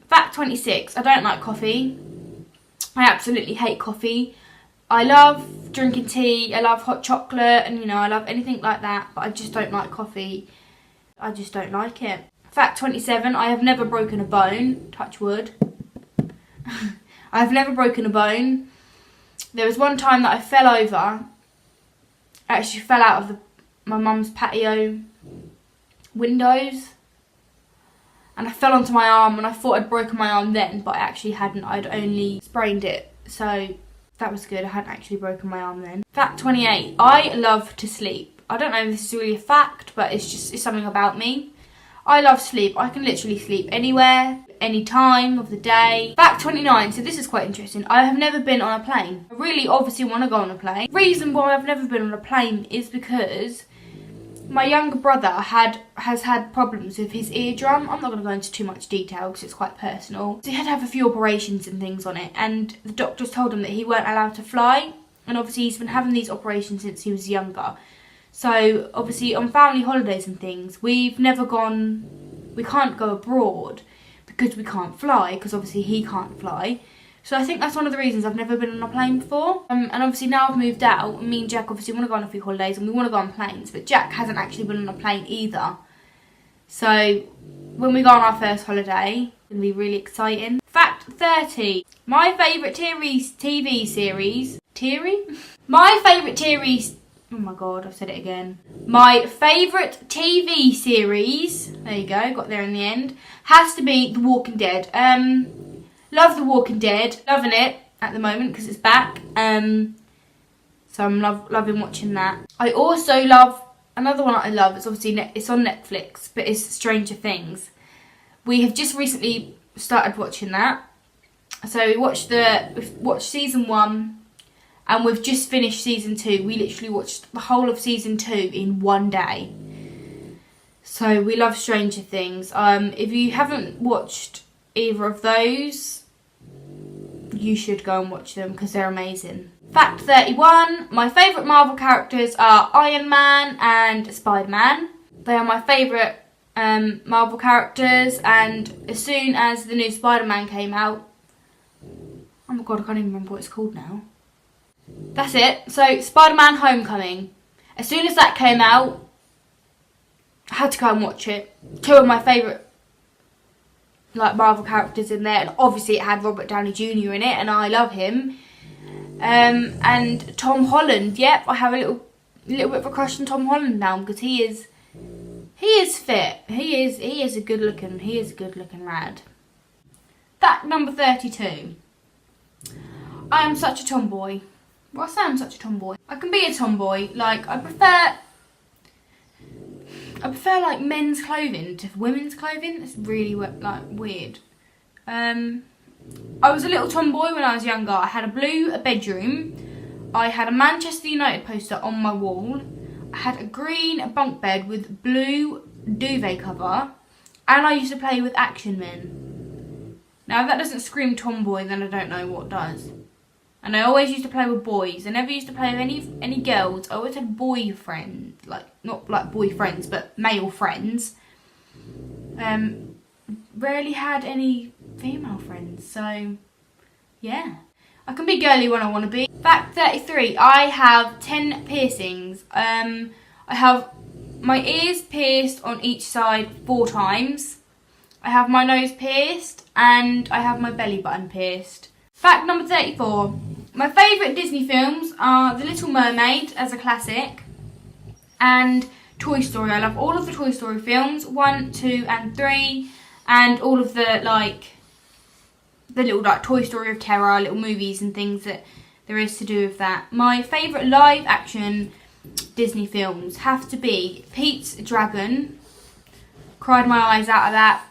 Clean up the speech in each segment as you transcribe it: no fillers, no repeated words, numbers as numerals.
Fact 26, I don't like coffee. I absolutely hate coffee. I love drinking tea, I love hot chocolate, and I love anything like that, but I just don't like coffee. I just don't like it. Fact 27, I have never broken a bone. Touch wood. I have never broken a bone. There was one time that I fell over. I actually fell out of my mum's patio windows. And I fell onto my arm, and I thought I'd broken my arm then, but I actually hadn't. I'd only sprained it. So that was good. I hadn't actually broken my arm then. Fact 28, I love to sleep. I don't know if this is really a fact, but it's something about me. I love sleep. I can literally sleep anywhere, any time of the day. Fact 29, so this is quite interesting. I have never been on a plane. I really obviously want to go on a plane. The reason why I've never been on a plane is because my younger brother has had problems with his eardrum. I'm not going to go into too much detail because it's quite personal. So he had to have a few operations and things on it, and the doctors told him that he weren't allowed to fly. And obviously he's been having these operations since he was younger. So obviously on family holidays and things, we can't go abroad because we can't fly, because obviously he can't fly. So I think that's one of the reasons I've never been on a plane before. And obviously now I've moved out, and me and Jack obviously want to go on a few holidays and we want to go on planes, but Jack hasn't actually been on a plane either. So when we go on our first holiday, it's going to be really exciting. Fact 30. My favourite TV series... My favourite series... Oh my god, I've said it again. My favourite TV series, there you go, got there in the end, has to be The Walking Dead. Love The Walking Dead, loving it at the moment because it's back. So I'm loving watching that. I also love, another one that I love, it's obviously, it's on Netflix, but it's Stranger Things. We have just recently started watching that. So we've watched season 1. And we've just finished season 2. We literally watched the whole of season 2 in one day. So we love Stranger Things. If you haven't watched either of those, you should go and watch them because they're amazing. Fact 31. My favourite Marvel characters are Iron Man and Spider-Man. They are my favourite Marvel characters, and as soon as the new Spider-Man came out... Oh my god, I can't even remember what it's called now. That's it. So Spider-Man Homecoming. As soon as that came out, I had to go and watch it. 2 of my favourite Marvel characters in there, and obviously it had Robert Downey Jr. in it, and I love him. And Tom Holland. Yep, I have a little bit of a crush on Tom Holland now because he is fit. He is a good looking lad. Fact number 32. I am such a tomboy. Well, I say I'm such a tomboy. I can be a tomboy. Like, I prefer like men's clothing to women's clothing. It's really weird. I was a little tomboy when I was younger. I had a blue bedroom. I had a Manchester United poster on my wall. I had a green bunk bed with blue duvet cover, and I used to play with Action Men. Now, if that doesn't scream tomboy, then I don't know what does. And I always used to play with boys. I never used to play with any girls. I always had boyfriends. Like, not like boyfriends, but male friends. Rarely had any female friends. So, yeah. I can be girly when I want to be. Fact 33. I have 10 piercings. I have my ears pierced on each side 4 times. I have my nose pierced. And I have my belly button pierced. Fact number 34. My favourite Disney films are The Little Mermaid as a classic and Toy Story. I love all of the Toy Story films, 1, 2 and 3, and all of the little Toy Story of Terror, little movies and things that there is to do with that. My favourite live action Disney films have to be Pete's Dragon. Cried my eyes out of that.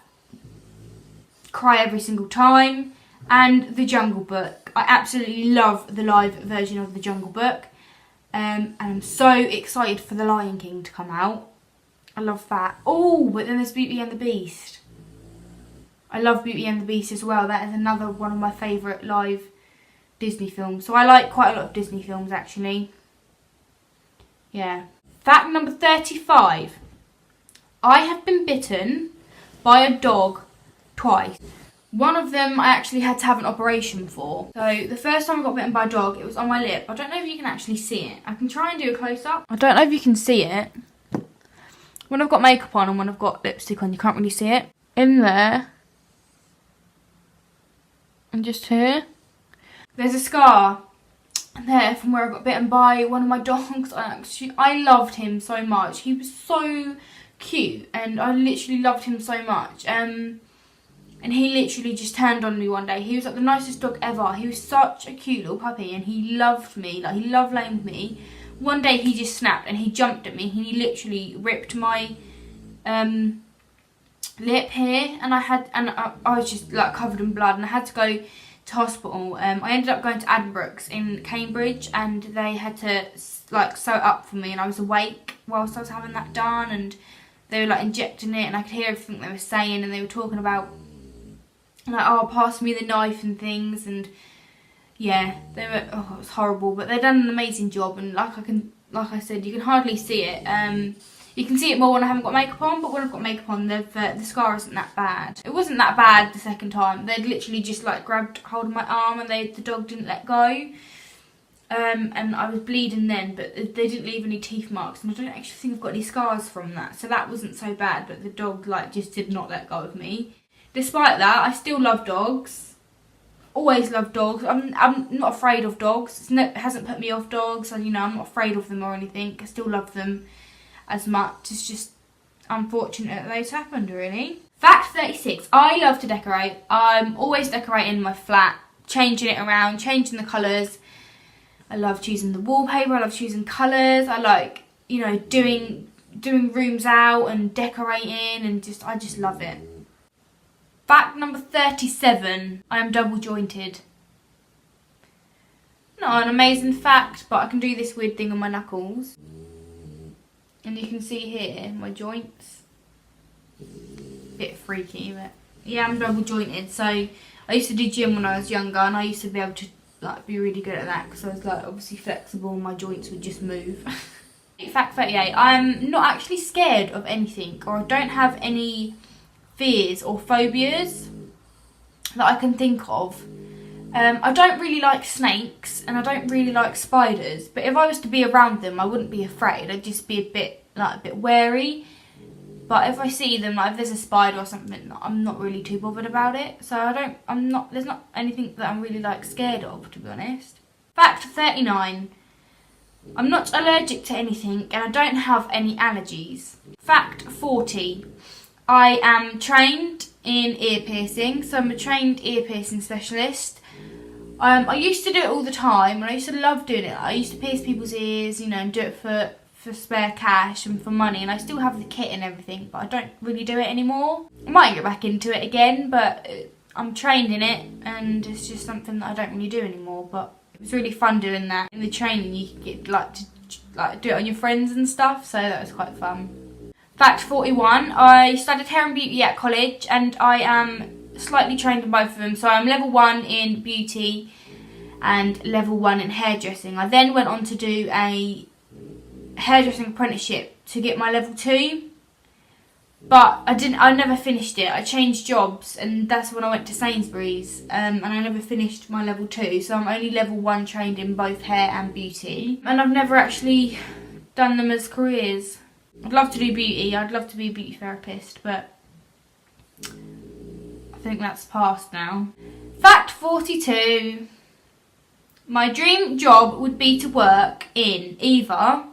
Cry every single time. And The Jungle Book. I absolutely love the live version of The Jungle Book. And I'm so excited for The Lion King to come out. I love that. Oh, but then there's Beauty and the Beast. I love Beauty and the Beast as well. That is another one of my favourite live Disney films. So I like quite a lot of Disney films actually. Yeah. Fact number 35. I have been bitten by a dog twice. One of them I actually had to have an operation for. So the first time I got bitten by a dog, it was on my lip. I don't know if you can actually see it. I can try and do a close-up. I don't know if you can see it. When I've got makeup on and when I've got lipstick on, you can't really see it. In there. And just here. There's a scar there from where I got bitten by one of my dogs. I loved him so much. He was so cute and I literally loved him so much. And he literally just turned on me one day. He was like the nicest dog ever. He was such a cute little puppy and he loved me. Like, he loved laying with me. One day he just snapped and he jumped at me. He literally ripped my lip here, and I was just like covered in blood, and I had to go to hospital. I ended up going to Addenbrooke's in Cambridge, and they had to like sew it up for me, and I was awake whilst I was having that done, and they were like injecting it, and I could hear everything they were saying, and they were talking about like, oh, pass me the knife and things, and yeah, they were, oh, it was horrible, but they've done an amazing job, and like I said, you can hardly see it. You can see it more when I haven't got makeup on, but when I've got makeup on, the scar isn't that bad. It wasn't that bad the second time. They'd literally just like grabbed hold of my arm, and the dog didn't let go. And I was bleeding then, but they didn't leave any teeth marks, and I don't actually think I've got any scars from that, so that wasn't so bad, but the dog like just did not let go of me. Despite that, I still love dogs. Always loved dogs. I'm not afraid of dogs. It hasn't put me off dogs, and you know, I'm not afraid of them or anything. I still love them as much. It's just unfortunate that those happened, really. Fact 36. I love to decorate. I'm always decorating my flat, changing it around, changing the colours. I love choosing the wallpaper. I love choosing colours. I like, you know, doing rooms out and decorating, and I just love it. Fact number 37. I am double jointed. Not an amazing fact, but I can do this weird thing on my knuckles. And you can see here, my joints. Bit freaky, but yeah, I'm double jointed. So I used to do gym when I was younger, and I used to be able to like be really good at that, because I was like obviously flexible and my joints would just move. Fact 38. I'm not actually scared of anything, or I don't have any fears or phobias that I can think of. I don't really like snakes, and I don't really like spiders, but if I was to be around them, I wouldn't be afraid. I'd just be a bit wary. But if I see them, like if there's a spider or something, I'm not really too bothered about it. So there's not anything that I'm really like scared of, to be honest. Fact 39. I'm not allergic to anything, and I don't have any allergies. Fact 40. I am trained in ear piercing, so I'm a trained ear piercing specialist. I used to do it all the time, and I used to love doing it. I used to pierce people's ears, you know, and do it for spare cash and for money, and I still have the kit and everything, but I don't really do it anymore. I might get back into it again, but I'm trained in it, and it's just something that I don't really do anymore, but it was really fun doing that. In the training, you could get to do it on your friends and stuff, so that was quite fun. Fact 41. I studied hair and beauty at college, and I am slightly trained in both of them. So I'm level 1 in beauty and level 1 in hairdressing. I then went on to do a hairdressing apprenticeship to get my level 2, but I never finished it. I changed jobs, and that's when I went to Sainsbury's, and I never finished my level 2, so I'm only level 1 trained in both hair and beauty, and I've never actually done them as careers. I'd love to do beauty. I'd love to be a beauty therapist, but I think that's past now. Fact 42. My dream job would be to work in either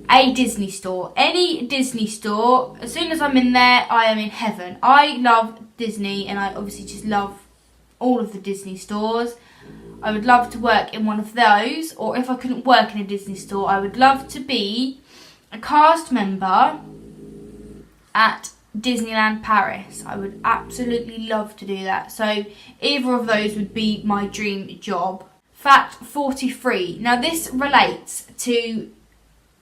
a Disney store. Any Disney store. As soon as I'm in there, I am in heaven. I love Disney, and I obviously just love all of the Disney stores. I would love to work in one of those, or if I couldn't work in a Disney store, I would love to be a cast member at Disneyland Paris. I would absolutely love to do that. So either of those would be my dream job. Fact 43. Now this relates to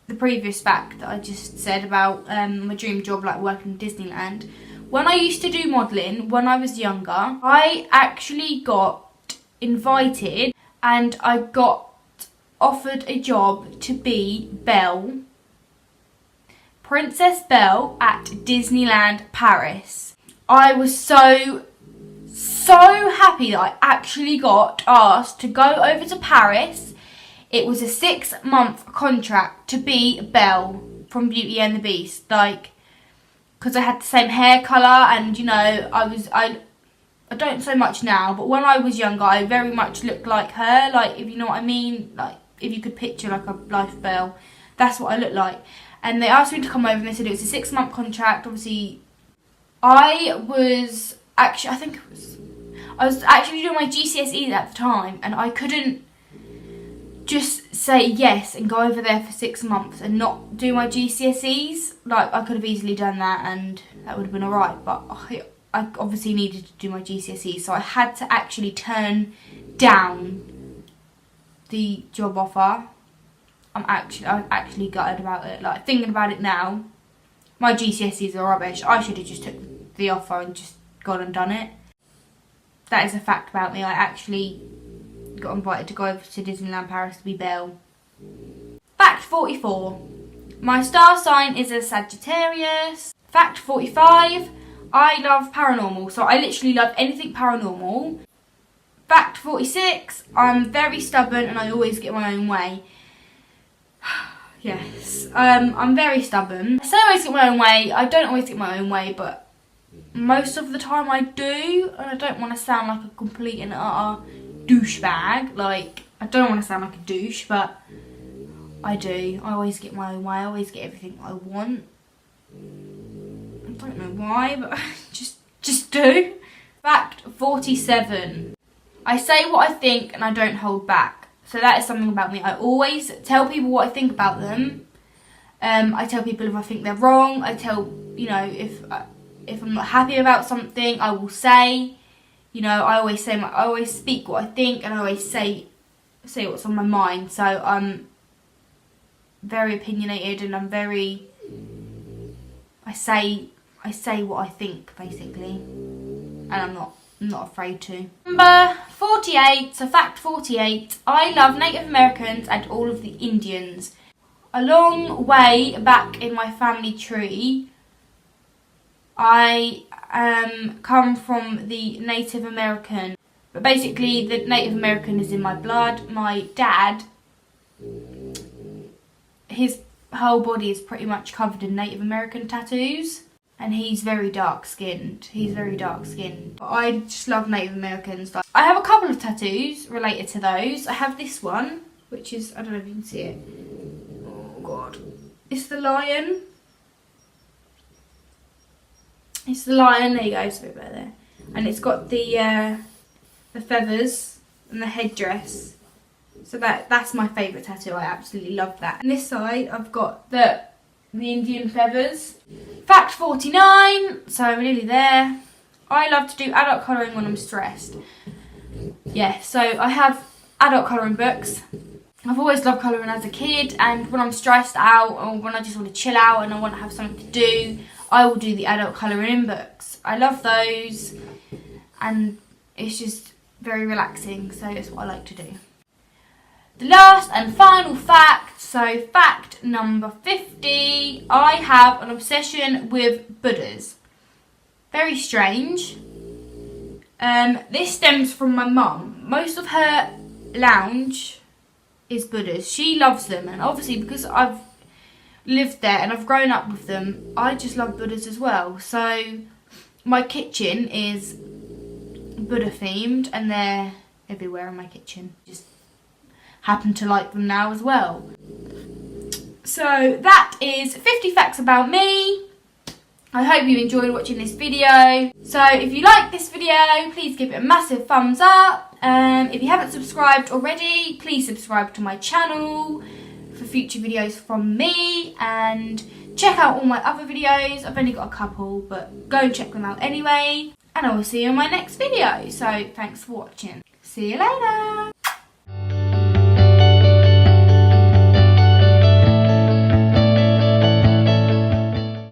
the previous fact that I just said about my dream job, like working in Disneyland. When I used to do modelling when I was younger, I actually got invited and I got offered a job to be Belle, Princess Belle at Disneyland Paris. I was so so happy that I actually got asked to go over to Paris. It was a 6-month contract to be Belle from Beauty and the Beast. Like, because I had the same hair colour, and you know, I don't so much now, but when I was younger, I very much looked like her. Like, if you know what I mean, like if you could picture like a life Belle, that's what I looked like. And they asked me to come over, and they said it was a 6-month contract. Obviously, I was actually doing my GCSEs at the time, and I couldn't just say yes and go over there for 6 months and not do my GCSEs. Like, I could have easily done that, and that would have been alright, but I obviously needed to do my GCSEs, so I had to actually turn down the job offer. I'm actually gutted about it. Like, thinking about it now, my GCSEs are rubbish. I should have just took the offer and just gone and done it. That is a fact about me. I actually got invited to go over to Disneyland Paris to be Belle. Fact 44. My star sign is a Sagittarius. Fact 45. I love paranormal. So I literally love anything paranormal. Fact 46. I'm very stubborn and I always get my own way. Yes. I'm very stubborn. I say I always get my own way. I don't always get my own way, but most of the time I do. And I don't want to sound like a complete and utter douchebag. Like, I don't want to sound like a douche, but I do. I always get my own way. I always get everything I want. I don't know why, but I just do. Fact 47. I say what I think and I don't hold back. So that is something about me. I always tell people what I think about them. I tell people if I think they're wrong. I tell, you know, if I'm not happy about something, I will say. You know, I always speak what I think, and I always say what's on my mind. So I'm very opinionated, and I say what I think, basically, and I'm not afraid to. Number 48, so fact 48, I love Native Americans and all of the Indians. A long way back in my family tree, I come from the Native American, but basically the Native American is in my blood. My dad, his whole body is pretty much covered in Native American tattoos, and he's very dark skinned. But I just love Native Americans. I have a couple of tattoos related to those. I have this one, which is, I don't know if you can see it. Oh god. It's the lion. It's the lion, there you go, it's a bit better there. And it's got the feathers and the headdress. So that's my favourite tattoo, I absolutely love that. On this side I've got the Indian feathers. Fact 49, so we're nearly there. I love to do adult colouring when I'm stressed. Yeah, so I have adult colouring books. I've always loved colouring as a kid, and when I'm stressed out or when I just want to chill out and I want to have something to do, I will do the adult colouring in books. I love those, and it's just very relaxing, so it's what I like to do. The last and final fact, so fact number 50, I have an obsession with Buddhas. Very strange. This stems from my mum. Most of her lounge is Buddhas. She loves them, and obviously because I've lived there and I've grown up with them, I just love Buddhas as well. So my kitchen is Buddha themed, and they're everywhere in my kitchen. Just happen to like them now as well. So that is 50 facts about me. I hope you enjoyed watching this video. So if you like this video, please give it a massive thumbs up. If you haven't subscribed already, please subscribe to my channel for future videos from me, and check out all my other videos. I've only got a couple, but go and check them out anyway. And I will see you in my next video. So thanks for watching. See you later.